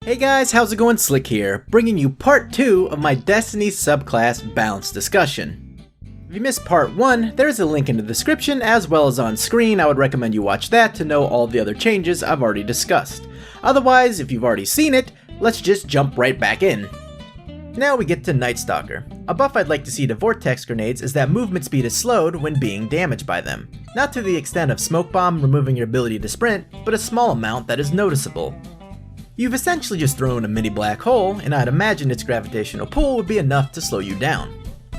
Hey guys, how's it going? Slick here, bringing you part 2 of my Destiny subclass balance discussion. If you missed part 1, there's a link in the description as well as on screen. I would recommend you watch that to know all the other changes I've already discussed. Otherwise, if you've already seen it, let's just jump right back in. Now we get to Night Stalker. A buff I'd like to see to Vortex grenades is that movement speed is slowed when being damaged by them. Not to the extent of Smoke Bomb removing your ability to sprint, but a small amount that is noticeable. You've essentially just thrown a mini black hole, and I'd imagine its gravitational pull would be enough to slow you down.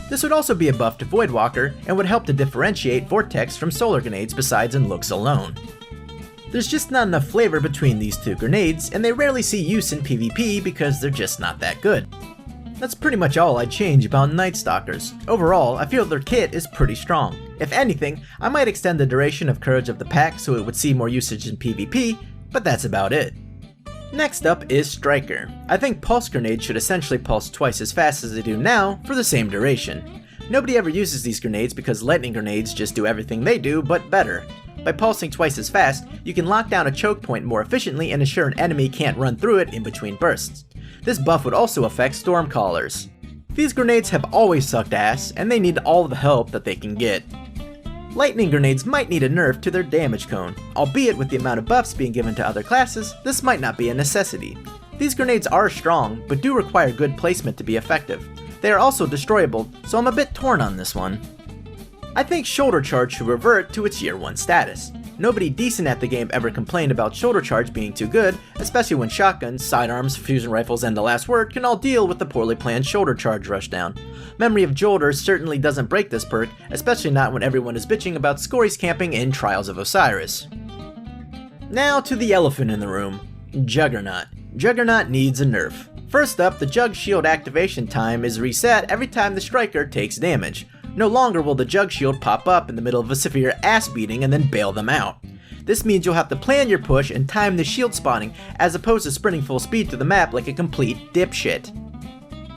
This would also be a buff to Voidwalker, and would help to differentiate Vortex from solar grenades besides in looks alone. There's just not enough flavor between these two grenades, and they rarely see use in PvP because they're just not that good. That's pretty much all I'd change about Night Stalkers. Overall, I feel their kit is pretty strong. If anything, I might extend the duration of Courage of the Pack so it would see more usage in PvP, but that's about it. Next up is Striker. I think Pulse Grenades should essentially pulse twice as fast as they do now for the same duration. Nobody ever uses these grenades because Lightning Grenades just do everything they do, but better. By pulsing twice as fast, you can lock down a choke point more efficiently and ensure an enemy can't run through it in between bursts. This buff would also affect Stormcallers. These grenades have always sucked ass, and they need all the help that they can get. Lightning Grenades might need a nerf to their damage cone, albeit with the amount of buffs being given to other classes, this might not be a necessity. These grenades are strong, but do require good placement to be effective. They are also destroyable, so I'm a bit torn on this one. I think Shoulder Charge should revert to its Year 1 status. Nobody decent at the game ever complained about Shoulder Charge being too good, especially when shotguns, sidearms, fusion rifles, and the last word can all deal with the poorly planned Shoulder Charge rushdown. Memory of Jolder certainly doesn't break this perk, especially not when everyone is bitching about Scories camping in Trials of Osiris. Now to the elephant in the room, Juggernaut. Juggernaut needs a nerf. First up, the Jug Shield activation time is reset every time the Striker takes damage. No longer will the Jug Shield pop up in the middle of a severe ass beating and then bail them out. This means you'll have to plan your push and time the shield spawning as opposed to sprinting full speed through the map like a complete dipshit.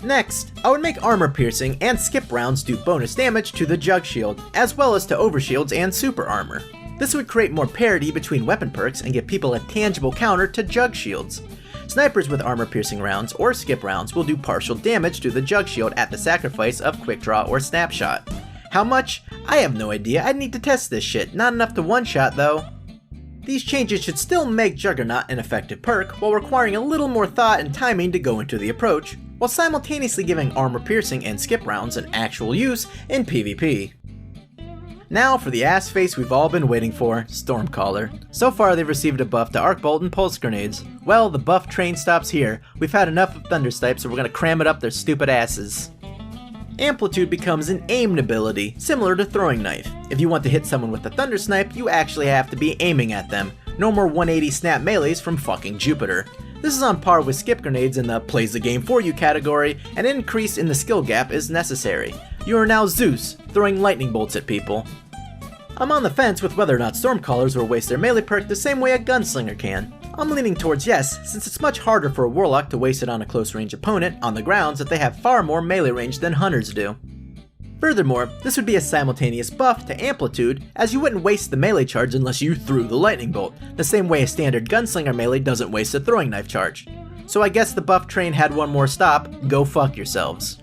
Next, I would make Armor Piercing and Skip Rounds do bonus damage to the Jug Shield, as well as to Overshields and Super Armor. This would create more parity between weapon perks and give people a tangible counter to Jug Shields. Snipers with Armor Piercing rounds or Skip rounds will do partial damage to the Jug Shield at the sacrifice of Quick Draw or Snapshot. How much? I have no idea, I'd need to test this shit, not enough to one-shot though. These changes should still make Juggernaut an effective perk, while requiring a little more thought and timing to go into the approach, while simultaneously giving Armor Piercing and Skip rounds an actual use in PvP. Now for the ass face we've all been waiting for, Stormcaller. So far they've received a buff to Arc Bolt and Pulse Grenades. Well, the buff train stops here. We've had enough of Thundersnipe, so we're gonna cram it up their stupid asses. Amplitude becomes an aimed ability, similar to Throwing Knife. If you want to hit someone with a Thundersnipe, you actually have to be aiming at them. No more 180 snap melees from fucking Jupiter. This is on par with Skip Grenades in the plays the game for you category, and an increase in the skill gap is necessary. You are now Zeus, throwing lightning bolts at people. I'm on the fence with whether or not Stormcallers will waste their melee perk the same way a Gunslinger can. I'm leaning towards yes, since it's much harder for a Warlock to waste it on a close range opponent on the grounds that they have far more melee range than Hunters do. Furthermore, this would be a simultaneous buff to Amplitude, as you wouldn't waste the melee charge unless you threw the lightning bolt, the same way a standard Gunslinger melee doesn't waste a throwing knife charge. So I guess the buff train had one more stop, go fuck yourselves.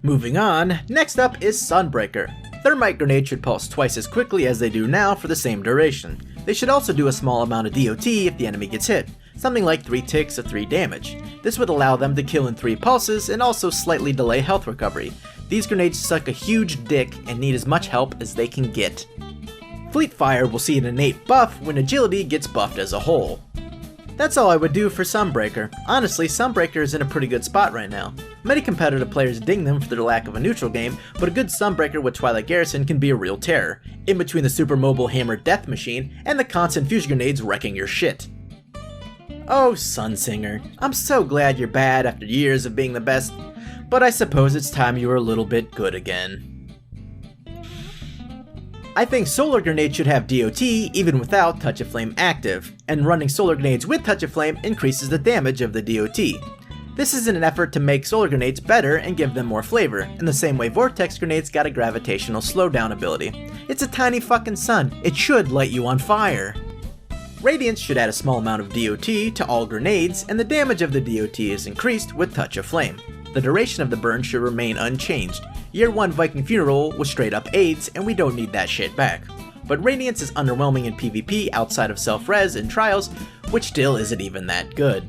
Moving on, next up is Sunbreaker. Thermite Grenade should pulse twice as quickly as they do now for the same duration. They should also do a small amount of DOT if the enemy gets hit, something like 3 ticks of 3 damage. This would allow them to kill in 3 pulses and also slightly delay health recovery. These grenades suck a huge dick and need as much help as they can get. Fleet Fire will see an innate buff when agility gets buffed as a whole. That's all I would do for Sunbreaker. Honestly, Sunbreaker is in a pretty good spot right now. Many competitive players ding them for their lack of a neutral game, but a good Sunbreaker with Twilight Garrison can be a real terror, in between the super mobile Hammer Death Machine and the constant fusion grenades wrecking your shit. Oh, Sunsinger, I'm so glad you're bad after years of being the best, but I suppose it's time you were a little bit good again. I think Solar Grenade should have DOT even without Touch of Flame active, and running Solar Grenades with Touch of Flame increases the damage of the DOT. This is in an effort to make Solar Grenades better and give them more flavor, in the same way Vortex Grenades got a gravitational slowdown ability. It's a tiny fucking sun, it should light you on fire. Radiance should add a small amount of DOT to all grenades, and the damage of the DOT is increased with Touch of Flame. The duration of the burn should remain unchanged. Year 1 Viking Funeral was straight up AIDS, and we don't need that shit back. But Radiance is underwhelming in PvP outside of self-res and trials, which still isn't even that good.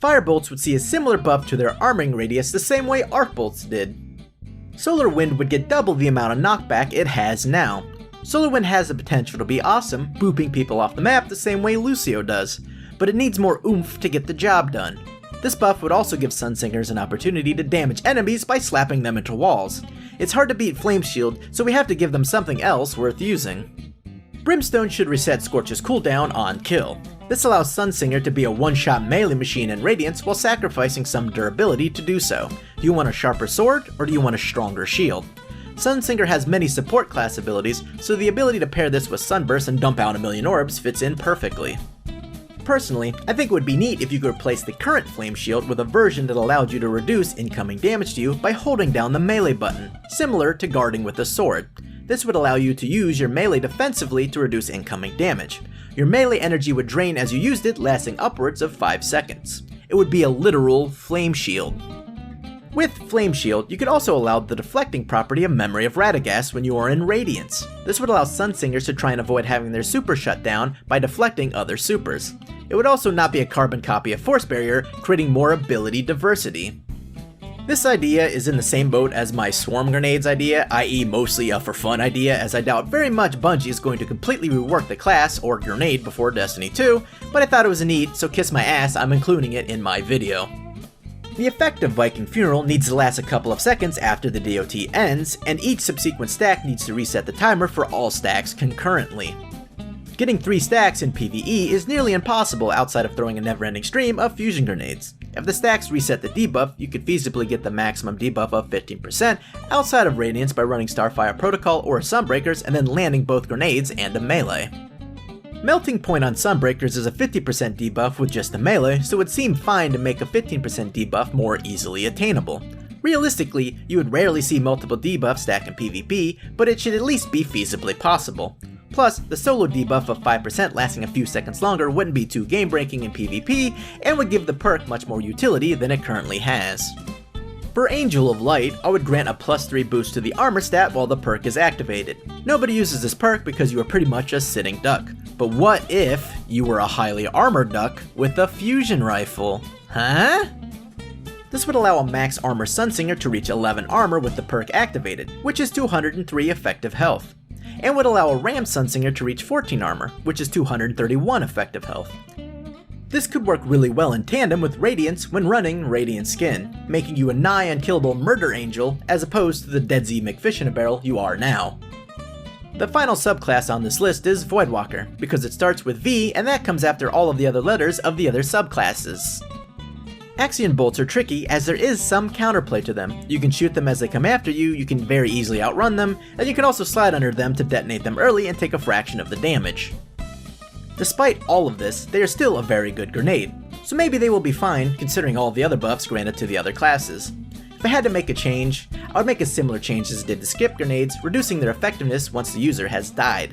Firebolts would see a similar buff to their arming radius the same way Arc Bolts did. Solar Wind would get double the amount of knockback it has now. Solar Wind has the potential to be awesome, booping people off the map the same way Lucio does, but it needs more oomph to get the job done. This buff would also give Sunsingers an opportunity to damage enemies by slapping them into walls. It's hard to beat Flame Shield, so we have to give them something else worth using. Brimstone should reset Scorch's cooldown on kill. This allows Sunsinger to be a one-shot melee machine in Radiance while sacrificing some durability to do so. Do you want a sharper sword, or do you want a stronger shield? Sunsinger has many support class abilities, so the ability to pair this with Sunburst and dump out a million orbs fits in perfectly. Personally, I think it would be neat if you could replace the current Flame Shield with a version that allowed you to reduce incoming damage to you by holding down the melee button, similar to guarding with a sword. This would allow you to use your melee defensively to reduce incoming damage. Your melee energy would drain as you used it, lasting upwards of 5 seconds. It would be a literal Flame Shield. With Flame Shield, you could also allow the deflecting property of Memory of Radagast when you are in Radiance. This would allow Sunsingers to try and avoid having their super shut down by deflecting other supers. It would also not be a carbon copy of Force Barrier, creating more ability diversity. This idea is in the same boat as my Swarm Grenades idea, i.e. mostly a for fun idea, as I doubt very much Bungie is going to completely rework the class or grenade before Destiny 2, but I thought it was neat, so kiss my ass, I'm including it in my video. The effect of Viking Funeral needs to last a couple of seconds after the DOT ends, and each subsequent stack needs to reset the timer for all stacks concurrently. Getting 3 stacks in PvE is nearly impossible outside of throwing a never-ending stream of fusion grenades. If the stacks reset the debuff, you could feasibly get the maximum debuff of 15% outside of Radiance by running Starfire Protocol or Sunbreakers and then landing both grenades and a melee. Melting Point on Sunbreakers is a 50% debuff with just a melee, so it would seem fine to make a 15% debuff more easily attainable. Realistically, you would rarely see multiple debuffs stack in PvP, but it should at least be feasibly possible. Plus, the solo debuff of 5% lasting a few seconds longer wouldn't be too game-breaking in PvP, and would give the perk much more utility than it currently has. For Angel of Light, I would grant a +3 boost to the armor stat while the perk is activated. Nobody uses this perk because you are pretty much a sitting duck. But what if you were a highly armored duck with a fusion rifle? Huh? This would allow a max armor Sunsinger to reach 11 armor with the perk activated, which is 203 effective health, and would allow a Ram Sunsinger to reach 14 armor, which is 231 effective health. This could work really well in tandem with Radiance when running Radiant Skin, making you a nigh unkillable murder angel as opposed to the Dead Z McFish in a barrel you are now. The final subclass on this list is Voidwalker, because it starts with V and that comes after all of the other letters of the other subclasses. Axion bolts are tricky as there is some counterplay to them. You can shoot them as they come after you, you can very easily outrun them, and you can also slide under them to detonate them early and take a fraction of the damage. Despite all of this, they are still a very good grenade, so maybe they will be fine considering all of the other buffs granted to the other classes. If I had to make a change, I would make a similar change as I did to skip grenades, reducing their effectiveness once the user has died.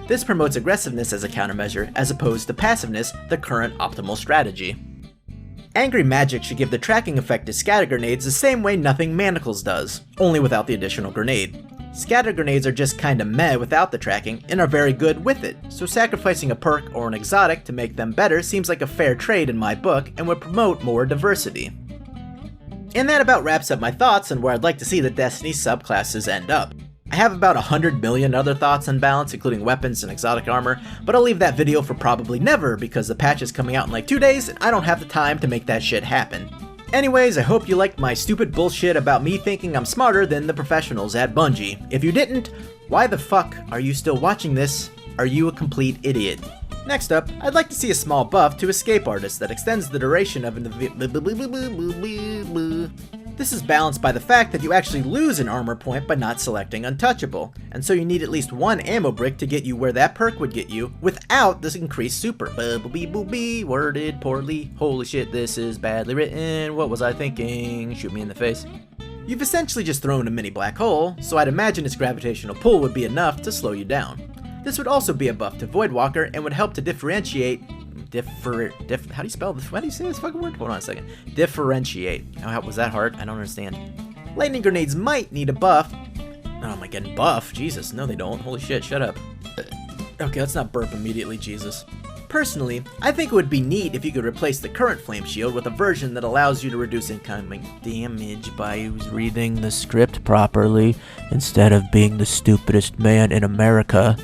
This promotes aggressiveness as a countermeasure, as opposed to passiveness, the current optimal strategy. Angry Magic should give the tracking effect to scatter grenades the same way Nothing Manacles does, only without the additional grenade. Scatter grenades are just kinda meh without the tracking, and are very good with it, so sacrificing a perk or an exotic to make them better seems like a fair trade in my book, and would promote more diversity. And that about wraps up my thoughts on where I'd like to see the Destiny subclasses end up. I have about 100 million other thoughts on balance, including weapons and exotic armor, but I'll leave that video for probably never because the patch is coming out in like 2 days and I don't have the time to make that shit happen. Anyways, I hope you liked my stupid bullshit about me thinking I'm smarter than the professionals at Bungie. If you didn't, why the fuck are you still watching this? Are you a complete idiot? Next up, I'd like to see a small buff to Escape Artist that extends the duration of This is balanced by the fact that you actually lose an armor point by not selecting Untouchable, and so you need at least one ammo brick to get you where that perk would get you without this increased super. Worded poorly. Holy shit, this is badly written. What was I thinking? Shoot me in the face. You've essentially just thrown a mini black hole, so I'd imagine its gravitational pull would be enough to slow you down. This would also be a buff to Voidwalker and would help to differentiate. How do you spell this? How do you say this fucking word? Hold on a second. Differentiate. How was that hard? I don't understand. Lightning grenades might need a buff. Oh, am I getting buff? Jesus, no they don't. Holy shit, shut up. Okay, let's not burp immediately, Jesus. Personally, I think it would be neat if you could replace the current flame shield with a version that allows you to reduce incoming damage by reading the script properly instead of being the stupidest man in America.